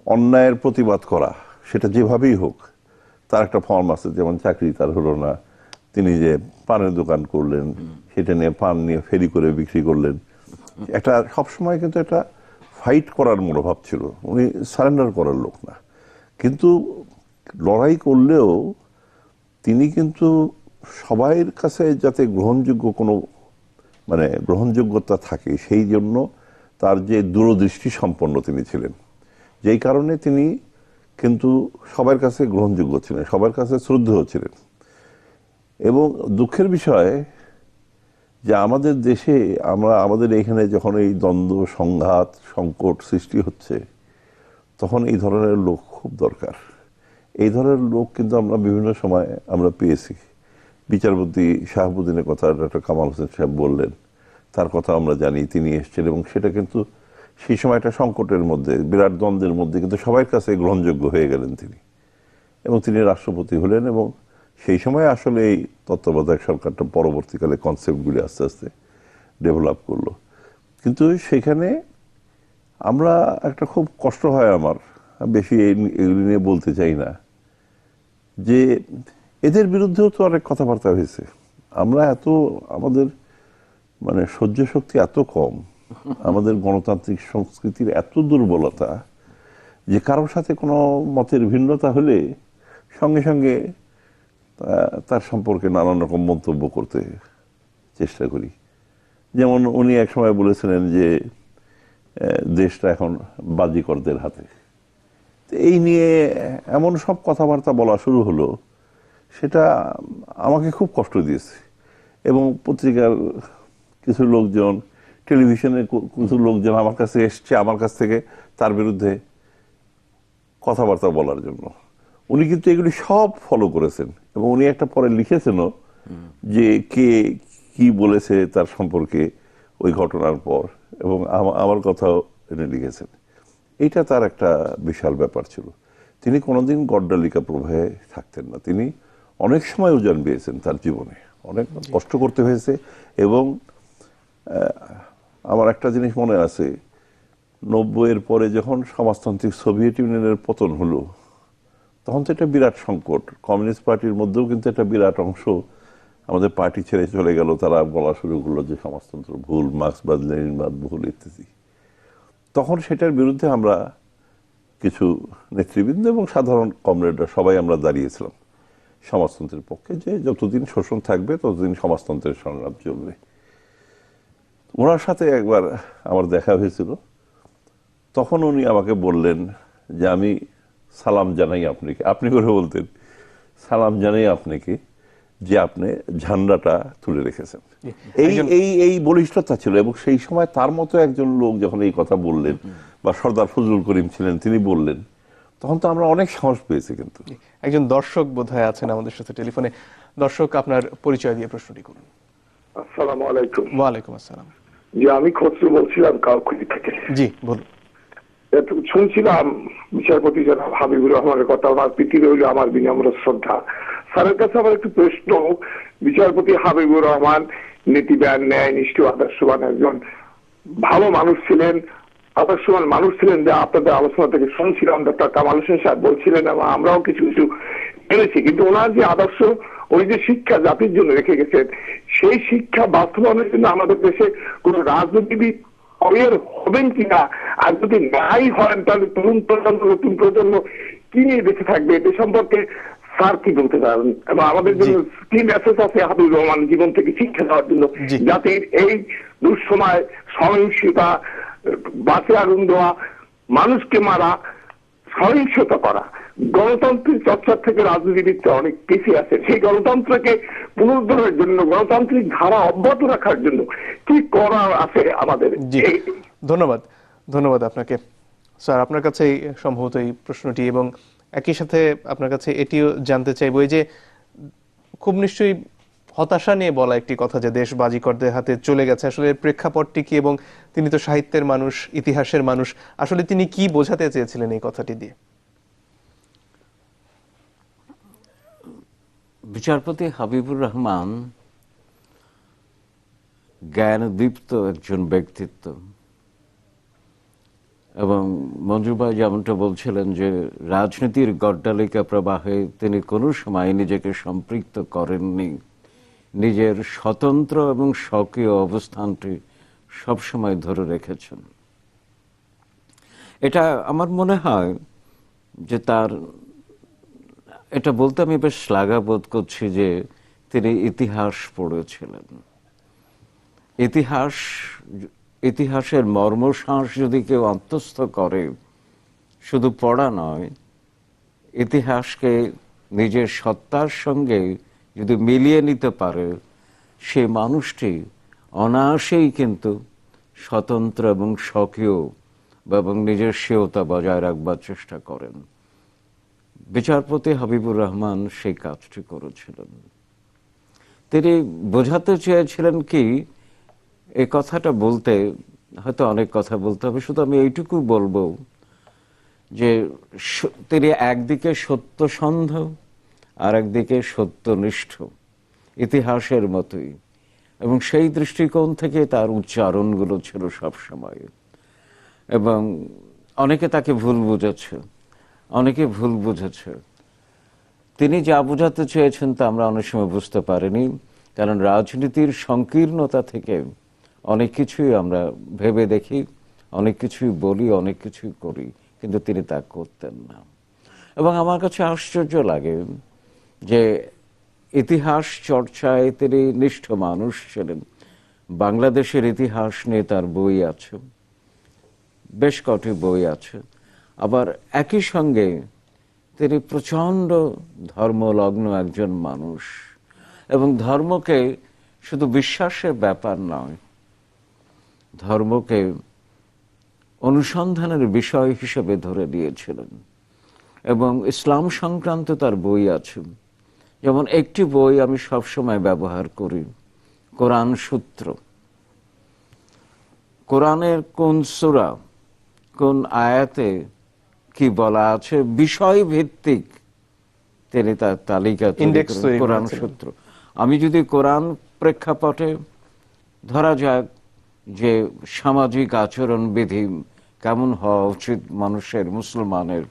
অন্যায়ের প্রতিবাদ করা, সেটা যেভাবেই হোক, তার একটা ফর্ম আছে। যেমন চাকরি তার হলো না, তিনি যে পানের দোকান করলেন, সেটা নিয়ে পান নিয়ে ফেরি করে বিক্রি করলেন। একটা সবসময় কিন্তু একটা ফাইট করার মনোভাব ছিল, উনি সারেন্ডার করার লোক না। কিন্তু লড়াই করলেও তিনি কিন্তু সবাইয়ের কাছে যাতে গ্রহণযোগ্য কোনো গ্রহণযোগ্যতা থাকে, সেই জন্য তার যে দূরদৃষ্টি সম্পন্ন তিনি ছিলেন, যেই কারণে তিনি কিন্তু সবার কাছে গ্রহণযোগ্য ছিলেন, সবার কাছে শ্রদ্ধেয় ছিলেন। এবং দুঃখের বিষয় যে আমাদের দেশে আমাদের এখানে যখন এই দ্বন্দ্ব, সংঘাত, সংকট সৃষ্টি হচ্ছে, তখন এই ধরনের লোক খুব দরকার। এই ধরনের লোক কিন্তু আমরা বিভিন্ন সময় আমরা পেয়েছি। বিচারপতি শাহাবুদ্দিনের কথা ডক্টর কামাল হোসেন সাহেব বললেন, তার কথা আমরা জানি, তিনি এসেছেন এবং সেটা কিন্তু সেই সময় একটা সংকটের মধ্যে, বিরাট দ্বন্দ্বের মধ্যে কিন্তু সবার কাছে গ্রহণযোগ্য হয়ে গেলেন তিনি, এবং তিনি রাষ্ট্রপতি হলেন। এবং সেই সময় আসলে এই তত্ত্বাবধায়ক সরকারটা পরবর্তীকালে কনসেপ্টগুলি আস্তে আস্তে ডেভেলপ করলো। কিন্তু সেখানে আমরা একটা খুব কষ্ট হয় আমার, বেশি এগুলি নিয়ে বলতে চাই না, যে এদের বিরুদ্ধেও তো অনেক কথাবার্তা হয়েছে। আমরা আমাদের সহ্য শক্তি এত কম, আমাদের গণতান্ত্রিক সংস্কৃতির এত দুর্বলতা, যে কারোর সাথে কোনো মতের ভিন্নতা হলে সঙ্গে সঙ্গে তার সম্পর্কে নানান রকম মন্তব্য করতে চেষ্টা করি। যেমন উনি এক সময় বলেছিলেন যে দেশটা এখন বাজিকরদের হাতে। এই নিয়ে এমন সব কথাবার্তা বলা শুরু হলো, সেটা আমাকে খুব কষ্ট দিয়েছে। এবং পত্রিকার কিছু লোকজন, টেলিভিশনের কিছু লোকজন আমার কাছে এসছে, আমার কাছ থেকে তার বিরুদ্ধে কথাবার্তা বলার জন্য। উনি কিন্তু এগুলি সব ফলো করেছেন, এবং উনি একটা পরে লিখেছেনও যে কে কি বলেছে তার সম্পর্কে ওই ঘটনার পর, এবং আমার কথাও উনি লিখেছেন। এইটা তার একটা বিশাল ব্যাপার ছিল। তিনি কোনোদিন গড্ডালিকা প্রবাহে থাকতেন না। তিনি অনেক সময় উজান পেয়েছেন তার জীবনে, অনেক কষ্ট করতে হয়েছে। এবং আমার একটা জিনিস মনে আছে, 90-এর পরে যখন সমাজতান্ত্রিক সোভিয়েত ইউনিয়নের পতন হলো, তখন তো একটা বিরাট সংকট। কমিউনিস্ট পার্টির মধ্যেও কিন্তু একটা বিরাট অংশ আমাদের পার্টি ছেড়ে চলে গেল। তারা বলা শুরু করলো যে সমাজতন্ত্র ভুল, মার্ক্সবাদ লেনিনবাদ ভুল ইত্যাদি। তখন সেটার বিরুদ্ধে আমরা কিছু নেতৃবৃন্দ এবং সাধারণ কমরেডরা সবাই আমরা দাঁড়িয়েছিলাম সমাজতন্ত্রের পক্ষে, যে যতদিন শোষণ থাকবে ততদিন সমাজতন্ত্রের সংগ্রাম চলবে। ওনার সাথে একবার আমার দেখা হয়েছিল, তখন উনি আমাকে বললেন যে আমি সালাম জানাই আপনাকে। আপনি করে বলতেন, সালাম জানাই আপনাকে যে আপনি ঝান্ডাটা তুলে রেখেছেন। এই বলিষ্ঠতা ছিল। এবং সেই সময় তার মতো একজন লোক যখন এই কথা বললেন, বা সর্দার ফজলুল করিম ছিলেন, তিনি বললেন, তখন তো আমরা অনেক সাহস পেয়েছি। কিন্তু একজন দর্শক বোধহয় আছেন আমাদের সাথে টেলিফোনে। দর্শক, আপনার পরিচয় দিয়ে প্রশ্নটি করুন। আসসালামু আলাইকুম। ওয়ালাইকুম আসসালাম। জি, আমি খসরু বলছিলাম কাউকুলি থেকে। জি বলুন। শুনছিলাম বিচারপতি জনাব হাবিবুর রহমানের কথা, আমার প্রীতি রইল, আমার বিনম্র শ্রদ্ধা। স্যারের কাছে আমার একটু প্রশ্ন, বিচারপতি হাবিবুর রহমান নীতিবান, ন্যায়নিষ্ঠ, আদর্শবান একজন ভালো মানুষ ছিলেন, আদর্শবান মানুষ ছিলেন, যা আপনাদের আলোচনা থেকে শুনছিলাম। ডক্টর কামাল হোসেন সাহেব বলছিলেন এবং আমরাও কিছু কিছু এনেছি। কিন্তু ওনার যে আদর্শ, উনি যে শিক্ষা জাতির জন্য রেখে গেছেন, সেই শিক্ষা বাস্তবায়নের জন্য আমাদের দেশে কোন রাজনীতিবিদ অবের হবেন কিনা, আর যদি নাই হন তাহলে তরুণ প্রজন্ম, নতুন প্রজন্ম কি নিয়ে বেঁচে থাকবে, এ সম্পর্কে স্যার কি বলতে পারেন? এবং আমাদের জন্য কি মেসেজ আছে হাবিবুর রহমান জীবন থেকে শিক্ষা দেওয়ার জন্য, জাতির এই দুঃসময় সহিংসতা, বাসে আগুন দেওয়া, মানুষকে মারা, সহিংসতা করা, গণতান্ত্রিক চর্চার থেকে রাজনীতিবিদরা অনেক পিছিয়ে আছে। সেই গণতন্ত্রকে পুনরুদ্ধারের জন্য, গণতান্ত্রিক ধারা অব্যাহত রাখার জন্য কি করার আছে আমাদের? ধন্যবাদ, ধন্যবাদ আপনাকে। স্যার, আপনার কাছে সম্ভবত এই প্রশ্নটি, এবং একই সাথে আপনার কাছে এটিও জানতে চাইবো, এই যে খুব নিশ্চয়ই হতাশা নিয়ে বলা একটি কথা যে দেশ বাজিকরদের হাতে চলে গেছে, আসলে প্রেক্ষাপটটি কি, এবং তিনি তো সাহিত্যের মানুষ, ইতিহাসের মানুষ, আসলে তিনি কি বোঝাতে চেয়েছিলেন এই কথাটি দিয়ে? বিচারপতি হাবিবুর রহমান জ্ঞানদীপ্ত একজন ব্যক্তিত্ব, এবং মঞ্জু ভাই যেমনটা বলছিলেন যে রাজনীতির গড্ডালিকা প্রবাহে তিনি কোনো সময় নিজেকে সম্পৃক্ত করেননি। নিজের স্বতন্ত্র এবং স্বকীয় অবস্থানটি সবসময় ধরে রেখেছেন। এটা আমার মনে হয় যে তার, এটা বলতে আমি বেশ শ্লাঘাবোধ করছি যে তিনি ইতিহাস পড়েছিলেন। ইতিহাসের মর্মশ্বাস যদি কেউ আত্মস্থ করে, শুধু পড়া নয়, ইতিহাসকে নিজের সত্তার সঙ্গে যদি মিলিয়ে নিতে পারে, সে মানুষটি অনায়াসেই কিন্তু স্বতন্ত্র এবং স্বকীয় এবং নিজের স্বীয়তা বজায় রাখবার চেষ্টা করেন। বিচারপতি হাবিবুর রহমান সেই কাজটি করেছিলেন। তিনি বোঝাতে চেয়েছিলেন কি, এই কথাটা বলতে হয়তো অনেক কথা বলতে হবে, শুধু আমি এইটুকু বলবো যে তিনি একদিকে সত্যসন্ধ আর একদিকে সত্যনিষ্ঠ, ইতিহাসের মতোই, এবং সেই দৃষ্টিকোণ থেকে তার উচ্চারণগুলো ছিল সবসময়। এবং অনেকে তাকে ভুল বুঝেছে, অনেকে ভুল বুঝেছে। তিনি যা বোঝাতে চেয়েছেন তা আমরা অনেক সময় বুঝতে পারিনি, কারণ রাজনীতির সংকীর্ণতা থেকে অনেক কিছুই আমরা ভেবে দেখি, অনেক কিছুই বলি, অনেক কিছুই করি, কিন্তু তিনি তা করতেন না। এবং আমার কাছে আশ্চর্য লাগে যে ইতিহাস চর্চায় তিনি নিষ্ঠ মানুষ ছিলেন। বাংলাদেশের ইতিহাস নিয়ে তার বই আছে, বেশ কটি বই আছে। আবার একই সঙ্গে তিনি প্রচণ্ড ধর্মলগ্ন একজন মানুষ, এবং ধর্মকে শুধু বিশ্বাসের ব্যাপার নয়, ধর্মকে অনুসন্ধানের বিষয় হিসেবে ধরে দিয়েছিলেন। এবং ইসলাম সংক্রান্ত তার বই আছে, যেমন একটি বই আমি সবসময় ব্যবহার করি, কোরআন সূত্র। কোরআনের কোন সূরা, কোন আয়াতে কি বলা আছে, বিষয় ভিত্তিক তিনি তার তালিকা তৈরি করেন, কোরআন সূত্র। আমি যদি কোরআন প্রেক্ষাপটে ধরা যাক যে সামাজিক আচরণ বিধি কেমন হওয়া উচিত মানুষের, মুসলমানের,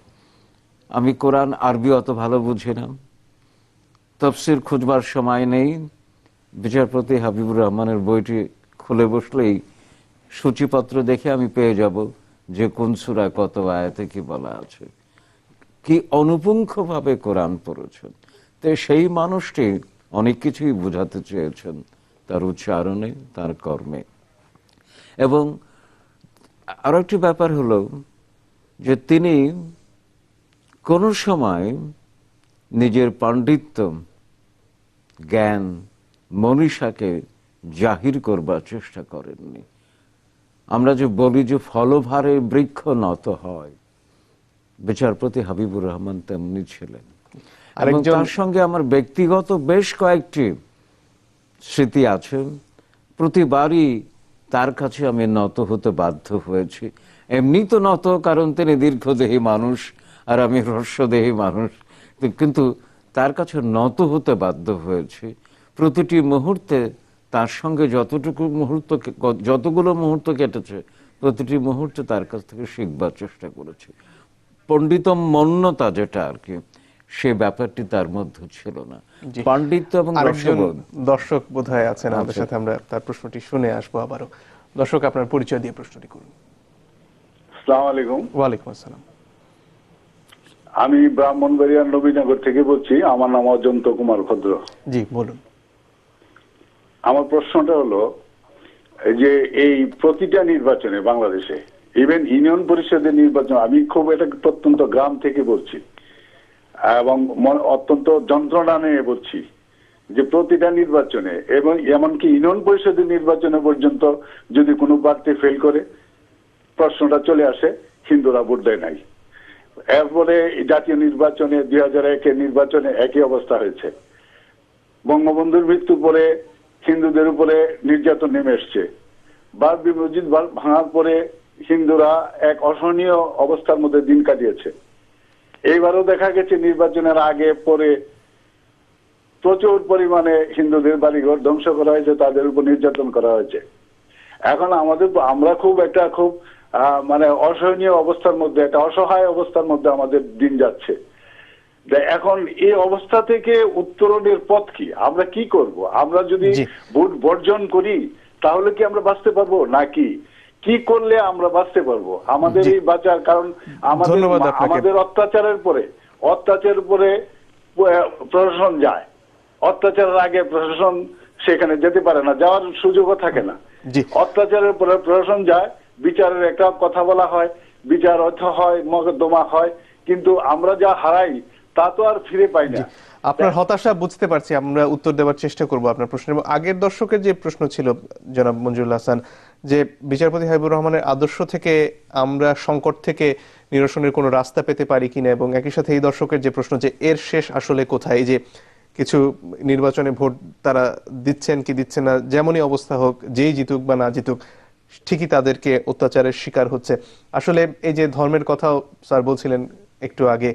আমি কোরআন আরবি অত ভালো বুঝি না, তাফসীর খুঁজবার সময় নেই, বিচারপতি হাবিবুর রহমানের বইটি খুলে বসলেই সূচিপত্র দেখে আমি পেয়ে যাব যে কোন সূরায় কত আয়াতে কি বলা আছে। কি অনুপুঙ্খভাবে কোরআন পড়েছেন। তো সেই মানুষটি অনেক কিছুই বোঝাতে চেয়েছেন তার উচ্চারণে, তার কর্মে। এবং আরো একটি ব্যাপার হলো যে তিনি কোনো সময় নিজের পাণ্ডিত্য, জ্ঞান, মনীষাকে জাহির করবার চেষ্টা করেননি। আমরা যে বলি যে ফলভারে বৃক্ষ নত হয়, বিচারপতি হাবিবুর রহমান তেমনি ছিলেন। এবং আরেকজন তার সঙ্গে আমার ব্যক্তিগত বেশ কয়েকটি স্মৃতি আছে। প্রতিবারই তার কাছে আমি নত হতে বাধ্য হয়েছি। এমনি তো নত, কারণ তিনি দীর্ঘদেহী মানুষ আর আমি হ্রস্বদেহী মানুষ, কিন্তু তার কাছে নত হতে বাধ্য হয়েছি। প্রতিটি মুহূর্তে তার সঙ্গে যতগুলো মুহূর্ত কেটেছে, প্রতিটি মুহূর্তে তার কাছ থেকে শিখবার চেষ্টা করেছি। পণ্ডিতম মন্যতা যেটা আর কি, সে ব্যাপারটি তার মধ্যে ছিল না। জি। পাণ্ডিত্য এবং আরেকজন রসবোধ। দর্শক বোধহয় আছেন আমাদের সাথে, আমরা তার প্রশ্নটি শুনে আসবো আবারও। দর্শক, আপনার পরিচয় দিয়ে প্রশ্নটি করুন। আসসালামু আলাইকুম। ওয়ালাইকুম আসসালাম। আমি ব্রাহ্মণবাড়িয়ার নবীনগর থেকে বলছি। আমার নাম অজন্ত কুমার ভদ্র। জি, বলুন। আমার প্রশ্নটা হলো যে এই প্রতিটা নির্বাচনে বাংলাদেশে, ইভেন ইউনিয়ন পরিষদের নির্বাচন, আমি খুব এটা প্রত্যন্ত গ্রাম থেকে বলছি এবং অত্যন্ত যন্ত্রণা নিয়ে বলছি যে প্রতিটা নির্বাচনে এবং এমনকি ইউনিয়ন পরিষদের নির্বাচনে পর্যন্ত যদি কোনো প্রার্থী ফেল করে, প্রশ্নটা চলে আসে হিন্দুরা ভোট দেয় নাই। এরপরে জাতীয় নির্বাচনে 2001-এর নির্বাচনে একই অবস্থা হয়েছে। বঙ্গবন্ধুর মৃত্যুর পরে হিন্দুদের উপরে নির্যাতন নেমে এসছে। বাবরি মসজিদ ভাঙার পরে হিন্দুরা এক অসহনীয় অবস্থার মধ্যে দিন কাটিয়েছে। এইবারও দেখা গেছে নির্বাচনের আগে পরে প্রচুর পরিমাণে হিন্দুদের বাড়িঘর ধ্বংস করা হয়েছে, তাদের উপর নির্যাতন করা হয়েছে। এখন আমরা খুব মানে অসহনীয় অবস্থার মধ্যে, একটা অসহায় অবস্থার মধ্যে আমাদের দিন যাচ্ছে। এখন এই অবস্থা থেকে উত্তরণের পথ কি? আমরা কি করব? আমরা যদি ভোট বর্জন করি তাহলে কি আমরা বাঁচতে পারবো, নাকি কি করলে আমরা বাঁচতে পারবো? আমাদের এই বাঁচার কারণ আমাদের অত্যাচারের পরে প্রশাসন যায়। অত্যাচারের আগে প্রশাসন সেখানে যেতে পারে না, যাওয়ার সুযোগও থাকে না। অত্যাচারের পরে প্রশাসন যায়, বিচারের একটা কথা বলা হয়, বিচার হয়, মকদ্দমা হয়, কিন্তু আমরা যা হারাই তা তো আর ফিরে পাই না। আপনার হতাশা বুঝতে পারছি, আমরা উত্তর দেওয়ার চেষ্টা করব আপনার প্রশ্নের। এবং আগের দর্শকের যে প্রশ্ন ছিল জনাব মঞ্জুরুল হাসান, যে বিচারপতি হাবিবুর রহমানের আদর্শ থেকে আমরা সংকট থেকে নিরসনের কোনো রাস্তা পেতে পারি কিনা, এবং একই সাথে এই দর্শকের যে প্রশ্ন যে এর শেষ আসলে কোথায়, এই যে কিছু নির্বাচনে ভোট তারা দিচ্ছেন কি দিচ্ছেন না, যেমনই অবস্থা হোক, যেই জিতুক বা না জিতুক, ঠিকই তাদেরকে অত্যাচারের শিকার হচ্ছে। আসলে এই যে ধর্মের কথাও স্যার বলছিলেন একটু আগে,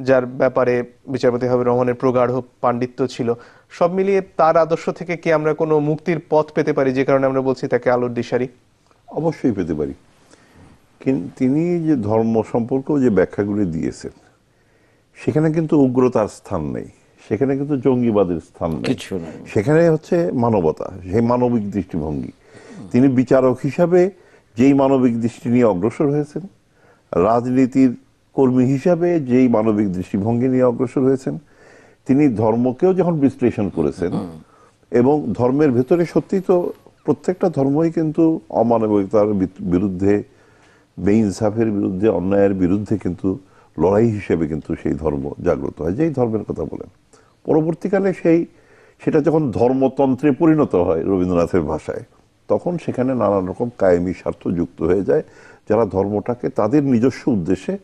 যার ব্যাপারে বিচারপতি হাবিবুর রহমানের প্রগাঢ় পাণ্ডিত্য ছিল, সব মিলিয়ে তার আদর্শ থেকে কি আমরা কোনো মুক্তির পথ পেতে পারি, যে কারণে আমরা বলছি তাকে আলোর দিশারি? অবশ্যই পেতে পারি। কিন্তু তিনি যে ধর্ম সম্পর্কেও যে ব্যাখ্যাগুলি দিয়েছেন, সেখানে কিন্তু উগ্রতার স্থান নেই, সেখানে কিন্তু জঙ্গিবাদের স্থান নেই, সেখানে হচ্ছে মানবতা, সেই মানবিক দৃষ্টিভঙ্গি। তিনি বিচারক হিসাবে যেই মানবিক দৃষ্টি নিয়ে অগ্রসর হয়েছেন, রাজনীতির কর্মী হিসাবে যেই মানবিক দৃষ্টিভঙ্গি নিয়ে অগ্রসর হয়েছেন, তিনি ধর্মকেও যখন বিশ্লেষণ করেছেন, এবং ধর্মের ভেতরে সত্যি তো প্রত্যেকটা ধর্মই কিন্তু অমানবিকতার বিরুদ্ধে, বেইনসাফের বিরুদ্ধে, অন্যায়ের বিরুদ্ধে কিন্তু লড়াই হিসেবে কিন্তু সেই ধর্ম জাগ্রত হয়, যেই ধর্মের কথা বলেন। পরবর্তীকালে সেটা যখন ধর্মতন্ত্রে পরিণত হয় রবীন্দ্রনাথের ভাষায়, তখন সেখানে নানান রকম কায়েমি স্বার্থ যুক্ত হয়ে যায়, যারা ধর্মটাকে তাদের নিজস্ব উদ্দেশ্যে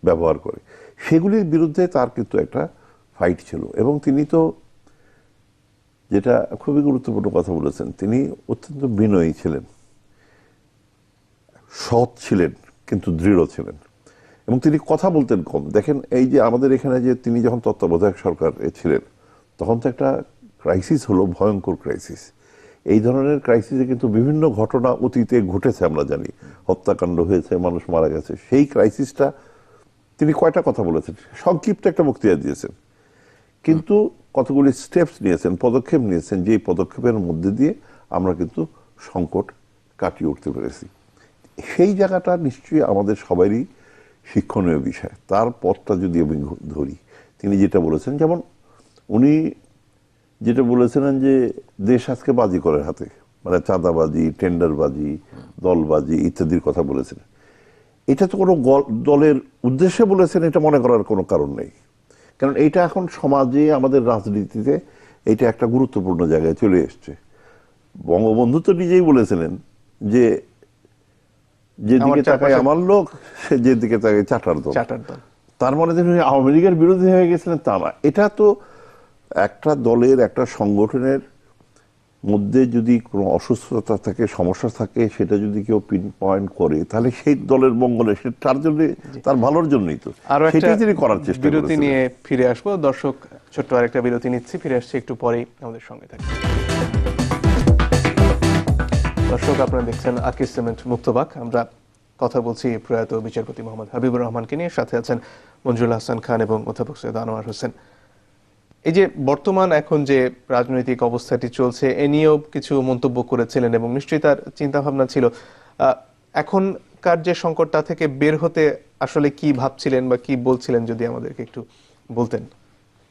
ব্যবহার করে। সেগুলির বিরুদ্ধে তার কিন্তু একটা ফাইট ছিল। এবং তিনি তো, যেটা খুবই গুরুত্বপূর্ণ কথা বলেছেন, তিনি অত্যন্ত বিনয়ী ছিলেন, সৎ ছিলেন, কিন্তু দৃঢ় ছিলেন, এবং তিনি কথা বলতেন কম। দেখেন, এই যে আমাদের এখানে যে তিনি যখন তত্ত্বাবধায়ক সরকারে ছিলেন, তখন তো একটা ক্রাইসিস হলো, ভয়ঙ্কর ক্রাইসিস। এই ধরনের ক্রাইসিসে কিন্তু বিভিন্ন ঘটনা অতীতে ঘটেছে, আমরা জানি, হত্যাকাণ্ড হয়েছে, মানুষ মারা গেছে। সেই ক্রাইসিসটা তিনি কয়টা কথা বলেছেন, সংক্ষিপ্ত একটা বক্তৃতা দিয়েছেন, কিন্তু কতগুলি স্টেপস নিয়েছেন, পদক্ষেপ নিয়েছেন, যে পদক্ষেপের মধ্যে দিয়ে আমরা কিন্তু সংকট কাটিয়ে উঠতে পেরেছি। সেই জায়গাটা নিশ্চয়ই আমাদের সবারই শিক্ষণীয় বিষয়। তার পথটা যদি আমি ধরি, তিনি যেটা বলেছেন, যেমন উনি যেটা বলেছিলেন যে দেশ আজকে বাজি করে হাতে, মানে চাঁদাবাজি, টেন্ডারবাজি, দলবাজি ইত্যাদির কথা বলেছেন। এটা তো কোনো দলের উদ্দেশ্যে বলেছেন এটা মনে করার কোনো কারণ নেই, কারণ এইটা এখন সমাজে, আমাদের রাজনীতিতে এটা একটা গুরুত্বপূর্ণ জায়গায় চলে এসছে। বঙ্গবন্ধু তো নিজেই বলেছিলেন যে যেদিকে তাকায় আমার লোক, সে যেদিকে তাকায় চাটার দল। তার মানে তিনি আওয়ামী লীগের বিরোধী হয়ে গেছিলেন তা না। এটা তো একটা দলের, একটা সংগঠনের মধ্যে যদি কোনো অসুস্থতা থাকে, সমস্যা থাকে, সেটা যদি কেউ পিন পয়েন্ট করে, তাহলে সেই দলের মঙ্গলে, সে তার জন্য, তার ভালোর জন্যই তো, আরো একটা সেটাই তিনি করার চেষ্টা বিরতি করেছিলেন। নিয়ে ফিরে আসবো দর্শক, ছোট্ট আরেকটা বিরতি নিচ্ছি, ফিরে আসছি একটু পরেই, আমাদের সঙ্গে থাকবে। দর্শক, আপনারা দেখছেন আকিজ সিমেন্ট মুক্তবাক। আমরা কথা বলছি প্রয়াত বিচারপতি মোহাম্মদ হাবিবুর রহমানকে নিয়ে। সাথে আছেন মঞ্জুল হাসান খান এবং অধ্যাপক সৈয়দ আনোয়ার হোসেন। এই যে বর্তমান এখন যে রাজনৈতিক অবস্থাটি চলছে, এ নিয়েও কিছু মন্তব্য করেছিলেন এবং নিশ্চয়ই তার চিন্তা ভাবনা ছিল এখনকার যে সংকটটা থেকে বের হতে আসলে কি ভাবছিলেন বা কি বলছিলেন, যদি আমাদেরকে একটু বলতেন।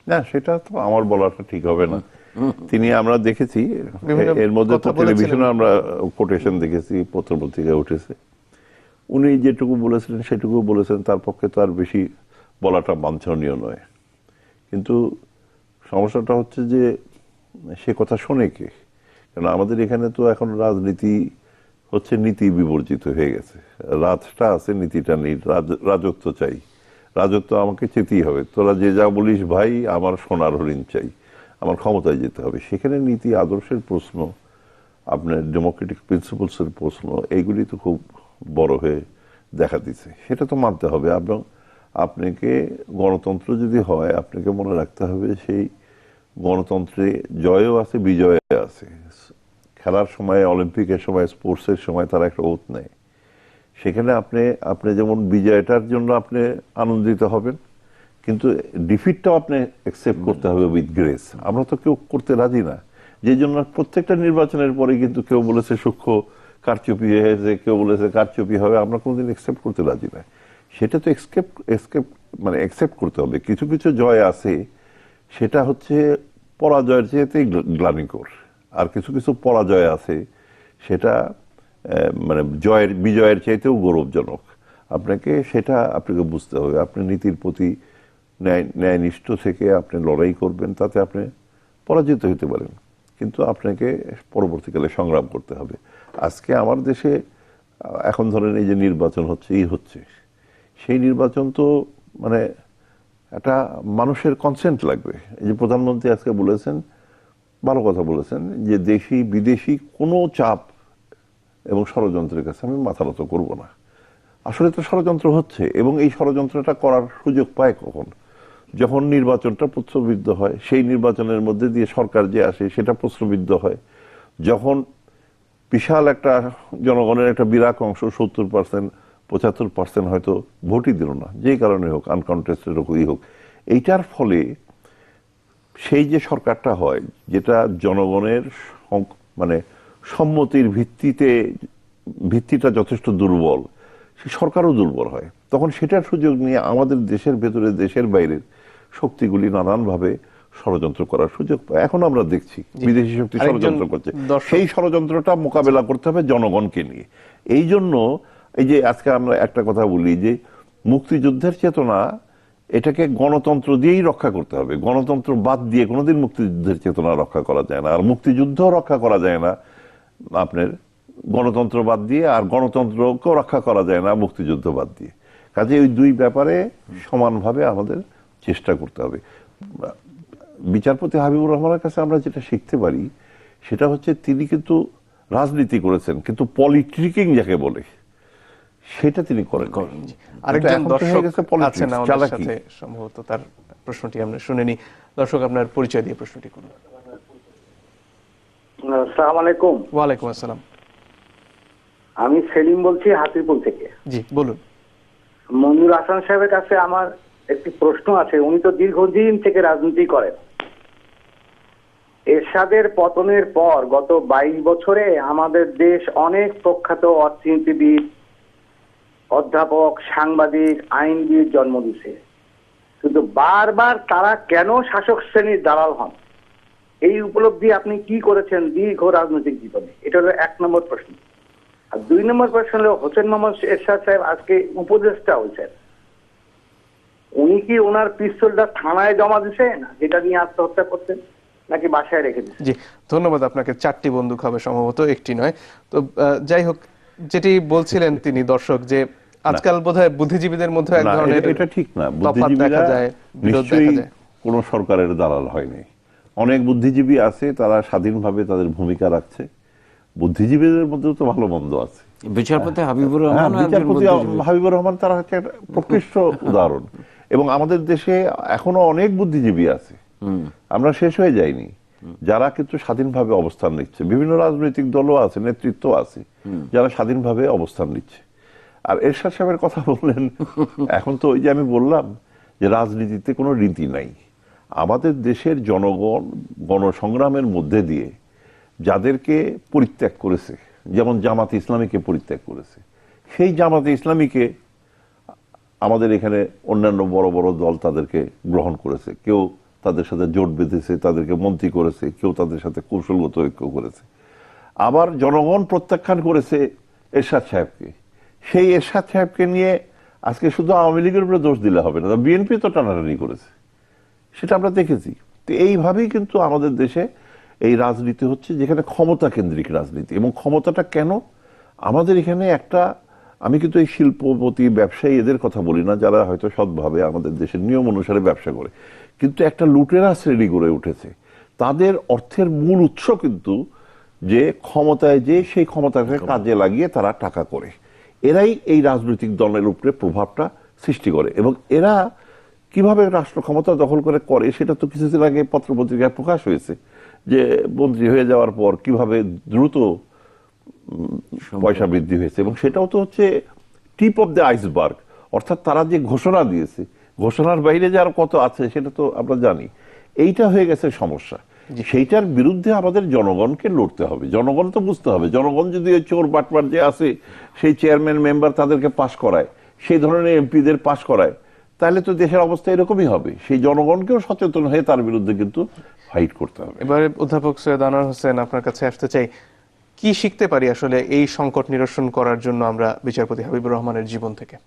না, সেটা তো আমার বলাটা ঠিক হবে না। তিনি, আমরা দেখেছি বিভিন্ন এর মধ্যে তো কথা বলেছিলেন। টেলিভিশনে আমরা কোটেশন দেখেছি, পত্র পত্রিকায় উঠেছে। উনি যেটুকু বলেছিলেন সেটুকু বলেছেন, তার পক্ষে তো আর বেশি বলাটা বাঞ্ছনীয় নয়। কিন্তু সমস্যাটা হচ্ছে যে সে কথা শোনে কে? কারণ আমাদের এখানে তো এখন রাজনীতি হচ্ছে নীতি বিবর্জিত হয়ে গেছে। রাজটা আছে, নীতিটা নেই। রাজত্ব চাই, রাজত্ব আমাকে চেতেই হবে। তোরা যে যা বলিস ভাই, আমার সোনার হরিণ চাই, আমার ক্ষমতায় যেতে হবে। সেখানে নীতি আদর্শের প্রশ্ন, আপনার ডেমোক্রেটিক প্রিন্সিপালসের প্রশ্ন, এইগুলি তো খুব বড় হয়ে দেখা দিচ্ছে। সেটা তো মানতে হবে। এবং আপনাকে গণতন্ত্র যদি হয়, আপনাকে মনে রাখতে হবে সেই গণতন্ত্রে জয়ও আছে, বিজয়ও আছে। খেলার সময়, অলিম্পিকের সময়, স্পোর্টসের সময় তারা একটা ওত নেয়। সেখানে আপনি যেমন বিজয়টার জন্য আপনি আনন্দিত হবেন, কিন্তু ডিফিটটাও আপনি অ্যাকসেপ্ট করতে হবে উইথ গ্রেস। আমরা তো কেউ করতে রাজি না। যে জন্য প্রত্যেকটা নির্বাচনের পরে কিন্তু কেউ বলেছে সূক্ষ্ম কারচুপি হয়েছে, কেউ বলেছে কারচুপি হবে, আমরা কোনোদিন অ্যাকসেপ্ট করতে রাজি না। সেটা তো অ্যাকসেপ্ট করতে হবে। কিছু কিছু জয় আছে, সেটা হচ্ছে পরাজয়ের চেয়েতে গ্লানিকর। আর কিছু কিছু পরাজয় আছে, সেটা মানে বিজয়ের চাইতেও গৌরবজনক। আপনাকে বুঝতে হবে। আপনি নীতির প্রতি ন্যায়নিষ্ঠ থেকে আপনি লড়াই করবেন, তাতে আপনি পরাজিত হতে পারেন, কিন্তু আপনাকে পরবর্তীকালে সংগ্রাম করতে হবে। আজকে আমার দেশে এখন ধরেন এই যে নির্বাচন হচ্ছে, সেই নির্বাচন তো মানে একটা মানুষের কনসেন্ট লাগবে। এই যে প্রধানমন্ত্রী আজকে বলেছেন, ভালো কথা বলেছেন, যে দেশি বিদেশি কোনো চাপ এবং ষড়যন্ত্রের কাছে আমি মাথা নত করব না। আসলে তো ষড়যন্ত্র হচ্ছে, এবং এই ষড়যন্ত্রটা করার সুযোগ পায় কখন? যখন নির্বাচনটা প্রশ্নবিদ্ধ হয়, সেই নির্বাচনের মধ্যে দিয়ে সরকার যে আসে সেটা প্রশ্নবিদ্ধ হয়। যখন বিশাল একটা জনগণের একটা বিরাট অংশ, 70%, 75% হয়তো ভোটই দিল না, যে কারণে হোক, আনকনটেস্টেড হোক, এইটার ফলে সেই যে সরকারটা হয়, যেটা জনগণের মানে সম্মতির ভিত্তিটা যথেষ্ট দুর্বল, সেই সরকারও দুর্বল হয়। তখন সেটার সুযোগ নিয়ে আমাদের দেশের ভেতরে, দেশের বাইরের শক্তিগুলি নানানভাবে ষড়যন্ত্র করার সুযোগ পায়। এখন আমরা দেখছি বিদেশি শক্তি ষড়যন্ত্র করছে। সেই ষড়যন্ত্রটা মোকাবেলা করতে হবে জনগণকে নিয়ে। এই জন্য এই যে আজকে আমরা একটা কথা বলি যে মুক্তিযুদ্ধের চেতনা, এটাকে গণতন্ত্র দিয়েই রক্ষা করতে হবে। গণতন্ত্র বাদ দিয়ে কোনোদিন মুক্তিযুদ্ধের চেতনা রক্ষা করা যায় না, আর মুক্তিযুদ্ধ রক্ষা করা যায় না আপনার গণতন্ত্র বাদ দিয়ে, আর গণতন্ত্রকেও রক্ষা করা যায় না মুক্তিযুদ্ধ বাদ দিয়ে। কাজে ওই দুই ব্যাপারে সমানভাবে আমাদের চেষ্টা করতে হবে। বিচারপতি হাবিবুর রহমানের কাছে আমরা যেটা শিখতে পারি, সেটা হচ্ছে তিনি কিন্তু রাজনীতি করেছেন, কিন্তু পলিটিকিং যাকে বলে সেটা তিনি করেন। আরেকজন দর্শক আছেন আমাদের সাথে, সম্ভবত তার প্রশ্নটি আমরা শুনিনি। দর্শক, আপনার পরিচয় দিয়ে প্রশ্নটি করুন। আসসালামু আলাইকুম। ওয়ালাইকুম আসসালাম। আমি সেলিম বলছি হাতিরপুল থেকে। জি, বলুন। মঞ্জুর হাসান সাহেবের কাছে আমার একটি প্রশ্ন আছে। উনি তো দীর্ঘদিন থেকে রাজনীতি করেন। এরশাদের পতনের পর গত 22 বছরে আমাদের দেশ অনেক প্রখ্যাত অর্থনীতিবিদ, অধ্যাপক, সাংবাদিক, আইনবিদ জন্ম দিছে, কিন্তু বারবার তারা কেন শাসক শ্রেণীর দালাল হন? এই উপলব্ধি আপনি কি করেছেন দীর্ঘ রাজনৈতিক জীবনে? এটা হলো 1 নম্বর প্রশ্ন। আর 2 নম্বর প্রশ্ন হলো, হোসেন মোহাম্মদ এরশাদ সাহেব আজকে উপদেষ্টা হয়েছেন, উনি কি ওনার পিস্তলটা থানায় জমা দিয়েছেন যেটা নিয়ে আত্মহত্যা করতেন, নাকি বাসায় রেখে দিয়েছেন? জি, ধন্যবাদ আপনাকে। 4টি বন্দুক হবে সম্ভবত, একটি নয়। তো যাই হোক, যেটি বলছিলেন তিনি দর্শক, যে আজকাল বোধহয় বুদ্ধিজীবীদের মধ্যে এক না, ধরনের এটা ঠিক না। তফাৎ বুদ্ধিজীবীরা দেখা যায়, বিরোধ দেখা নিশ্চয়ই যায়। কোন সরকারের দালাল হয়নি। অনেক বুদ্ধিজীবী আছে, তারা স্বাধীনভাবে তাদের ভূমিকা রাখছে। বুদ্ধিজীবীদের মধ্যেও তো ভালো মন্দ আছে। বিচারপতি হাবিবুর হ্যাঁ, রহমান বিচারপতি হাবিবুর রহমান তারা হচ্ছে একটা প্রকৃষ্ট উদাহরণ। এবং আমাদের দেশে এখনো অনেক বুদ্ধিজীবী আছে, আমরা শেষ হয়ে যাইনি, যারা কিন্তু স্বাধীনভাবে অবস্থান নিচ্ছে। বিভিন্ন রাজনৈতিক দলও আছে, নেতৃত্ব আছে যারা স্বাধীনভাবে অবস্থান নিচ্ছে। আর এরশাদ সাহেবের কথা বললেন, এখন তো ওই যে আমি বললাম যে রাজনীতিতে কোনো রীতি নাই। আমাদের দেশের জনগণ গণসংগ্রামের মধ্যে দিয়ে যাদেরকে পরিত্যাগ করেছে, যেমন জামাতে ইসলামীকে পরিত্যাগ করেছে, সেই জামাতে ইসলামীকে আমাদের এখানে অন্যান্য বড় বড় দল তাদেরকে গ্রহণ করেছে। কেউ তাদের সাথে জোট বেঁধেছে, তাদেরকে মন্ত্রী করেছে, কেউ তাদের সাথে কৌশলগত ঐক্য করেছে। আবার জনগণ প্রত্যাখ্যান করেছে এরশাদ সাহেবকে। সেই এরশাদ সাহেবকে নিয়ে আজকে শুধু আওয়ামী লীগের উপরে দোষ দিলে হবে না, বিএনপি তো টানাটানি করেছে, সেটা আমরা দেখেছি। তো এইভাবেই কিন্তু আমাদের দেশে এই রাজনীতি হচ্ছে, যেখানে ক্ষমতা কেন্দ্রিক রাজনীতি। এবং ক্ষমতাটা কেন আমাদের এখানে একটা, আমি কিন্তু এই শিল্পপতি ব্যবসায়ী এদের কথা বলি না, যারা হয়তো সৎভাবে আমাদের দেশের নিয়ম অনুসারে ব্যবসা করে, কিন্তু একটা লুটেরা শ্রেণী গড়ে উঠেছে। তাদের অর্থের মূল উৎস কিন্তু যে ক্ষমতায়, যে সেই ক্ষমতাকে কাজে লাগিয়ে তারা টাকা করে। এরাই এই রাজনৈতিক দলের উপরে প্রভাবটা সৃষ্টি করে। এবং এরা কিভাবে রাষ্ট্র ক্ষমতা দখল করে সেটা তো কিছুদিন আগে পত্রপত্রিকায় প্রকাশ হয়েছে, যে মন্ত্রী হয়ে যাওয়ার পর কিভাবে দ্রুত পয়সা বৃদ্ধি হয়েছে। এবং সেটাও তো হচ্ছে টিপ অফ দ্য আইসবার্গ, অর্থাৎ তারা যে ঘোষণা দিয়েছে, ঘোষণার বাইরে যে আর কত আছে সেটা তো আমরা জানি। এইটা হয়ে গেছে সমস্যা। সেইটার বিরুদ্ধে আমাদের জনগণকে লড়তে হবে। জনগণ তো বুঝতে হবে, জনগণ যদি ওই চোর বাটপার যে আছে সেই চেয়ারম্যান মেম্বার তাদেরকে পাশ করায়, সেই ধরনের এমপিদের পাশ করায়, তাহলে তো দেশের অবস্থা এরকমই হবে। সেই জনগণকেও সচেতন হয়ে তার বিরুদ্ধে কিন্তু ফাইট করতে হবে। এবারে অধ্যাপক সৈয়দ আনোয়ার হোসেন, আপনার কাছে আসতে চাই, কি শিখতে পারি আসলে এই সংকট নিরসন করার জন্য আমরা বিচারপতি হাবিবুর রহমানের জীবন থেকে?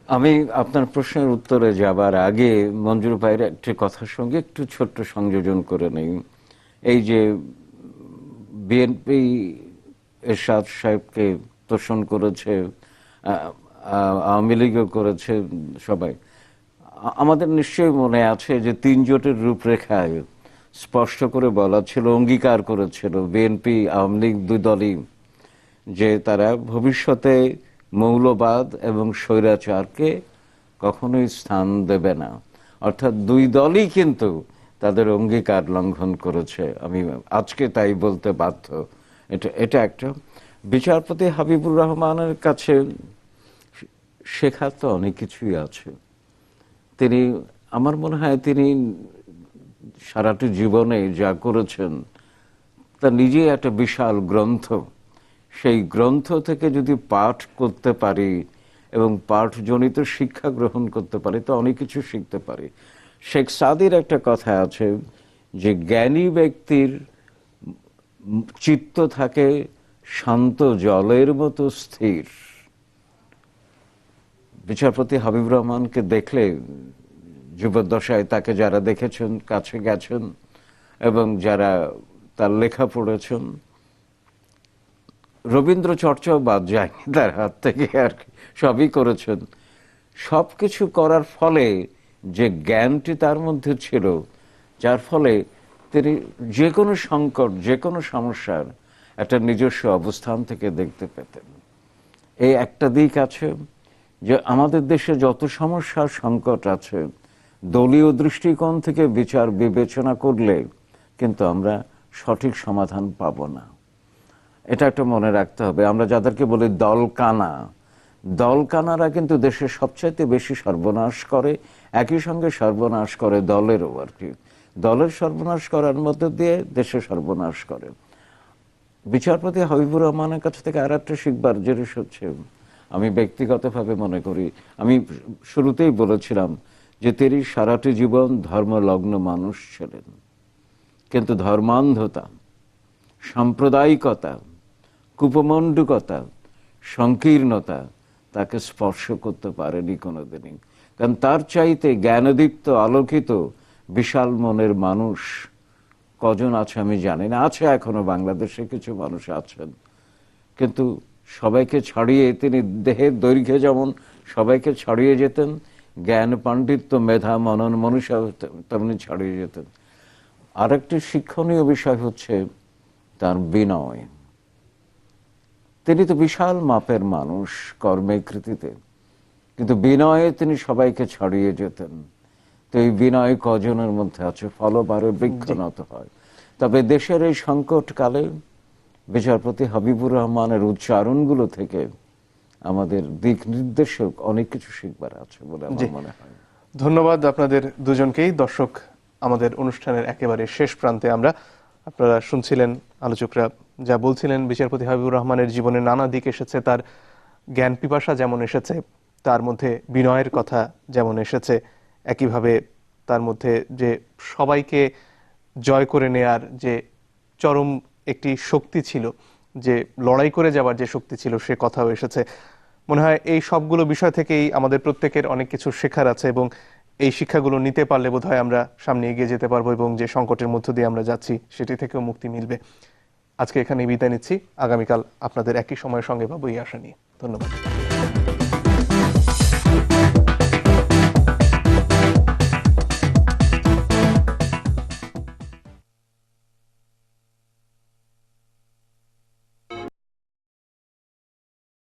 আমি আপনার প্রশ্নের উত্তরে যাবার আগে মঞ্জুর ভাইয়ের একটি কথার সঙ্গে একটু ছোট্ট সংযোজন করে নেই। এই যে বিএনপি এরশাদ সাহেবকে তোষণ করেছে, আওয়ামী লীগও করেছে, সবাই, আমাদের নিশ্চয়ই মনে আছে যে 3 জোটের রূপরেখায় স্পষ্ট করে বলা ছিল, অঙ্গীকার করেছিল বিএনপি আওয়ামী লীগ 2 দলই, যে তারা ভবিষ্যতে মৌলবাদ এবং স্বৈরাচারকে কখনোই স্থান দেবে না। অর্থাৎ 2 দলই কিন্তু তাদের অঙ্গীকার লঙ্ঘন করেছে। আমি আজকে তাই বলতে বাধ্য। এটা একটা। বিচারপতি হাবিবুর রহমানের কাছে শেখার তো অনেক কিছুই আছে। তিনি, আমার মনে হয় তিনি সারাটি জীবনে যা করেছেন তা নিজেই একটা বিশাল গ্রন্থ। সেই গ্রন্থ থেকে যদি পাঠ করতে পারি এবং পাঠজনিত শিক্ষা গ্রহণ করতে পারি তো অনেক কিছু শিখতে পারি। শেখ সাদির একটা কথা আছে যে জ্ঞানী ব্যক্তির চিত্ত থাকে শান্ত জলের মতো স্থির। বিচারপতি হাবিবুর রহমানকে দেখলে, যুবদশায় তাকে যারা দেখেছেন, কাছে গেছেন এবং যারা তার লেখা পড়েছেন, রবীন্দ্র চর্চাও বাদ যায়নি তার হাত থেকে, আর সবই করেছেন। সব কিছু করার ফলে যে জ্ঞানটি তার মধ্যে ছিল, যার ফলে তিনি যে কোনো সংকট, যে কোনো সমস্যার একটা নিজস্ব অবস্থান থেকে দেখতে পেতেন। এই একটা দিক আছে যে আমাদের দেশে যত সমস্যার সংকট আছে, দলীয় দৃষ্টিকোণ থেকে বিচার বিবেচনা করলে কিন্তু আমরা সঠিক সমাধান পাব না। এটা একটা মনে রাখতে হবে। আমরা যাদেরকে বলি দলকানা, দলকানারা কিন্তু দেশের সবচাইতে বেশি সর্বনাশ করে, একই সঙ্গে সর্বনাশ করে দলেরও আর কি। দলের সর্বনাশ করার মধ্যে দিয়ে দেশের সর্বনাশ করে। বিচারপতি হাবিবুর রহমানের কাছ থেকে আর একটা শিখবার জিনিস হচ্ছে, আমি ব্যক্তিগতভাবে মনে করি, আমি শুরুতেই বলেছিলাম যে তিনি সারাটি জীবন ধর্মলগ্ন মানুষ ছিলেন, কিন্তু ধর্মান্ধতা, সাম্প্রদায়িকতা, কুপমণ্ডুকতা, সংকীর্ণতা তাকে স্পর্শ করতে পারেনি কোনোদিনই। কারণ তার চাইতে জ্ঞানদীপ্ত, আলোকিত, বিশাল মনের মানুষ কজন আছে আমি জানি না। আছে এখনো বাংলাদেশে কিছু মানুষ আছেন, কিন্তু সবাইকে ছাড়িয়ে তিনি দেহের দৈর্ঘ্যে যেমন সবাইকে ছাড়িয়ে যেতেন, জ্ঞান পাণ্ডিত্য মেধা মনন মনুষ্য তেমনি ছাড়িয়ে যেতেন। আরেকটি শিক্ষণীয় বিষয় হচ্ছে তার বিনয়। তিনি তো বিশাল মাপের মানুষ কর্মে কৃতিতে, কিন্তু বিনয়ে তিনি সবাইকে ছাড়িয়ে যেতেন। তো এই বিনয় কজনের মধ্যে আছে? ফলবারে বৃক্ষনত হয়। তবে দেশের এই সংকটকালে বিচারপতি হাবিবুর রহমানের উচ্চারণগুলো থেকে আমাদের দিক নির্দেশক অনেক কিছু শিখবার আছে বলে আমার মনে হয়। ধন্যবাদ আপনাদের দুজনকেই। দর্শক, আমাদের অনুষ্ঠানের একেবারে শেষ প্রান্তে আমরা, আপনারা শুনছিলেন আলোচকরা যা বলছিলেন, বিচারপতি হাবিবুর রহমানের জীবনে নানা দিক এসেছে, তার জ্ঞান পিপাসা যেমন এসেছে, তার মধ্যে বিনয়ের কথা যেমন এসেছে, একইভাবে তার মধ্যে যে সবাইকে জয় করে নেয়ার যে চরম একটি শক্তি ছিল, যে লড়াই করে যাবার যে শক্তি ছিল, সে কথাও এসেছে। মনে হয় এই সবগুলো বিষয় থেকেই আমাদের প্রত্যেকের অনেক কিছু শেখার আছে, এবং এই শিক্ষাগুলো নিতে পারলে বোধহয় আমরা সামনে এগিয়ে যেতে পারবো, এবং যে সংকটের মধ্য দিয়ে আমরা যাচ্ছি সেটি থেকেও মুক্তি মিলবে। আজকে এখানে বিদায় নিচ্ছি। আগামীকাল আপনাদের একই সময়ের সঙ্গে পাবো এই আশা নিয়ে। ধন্যবাদ।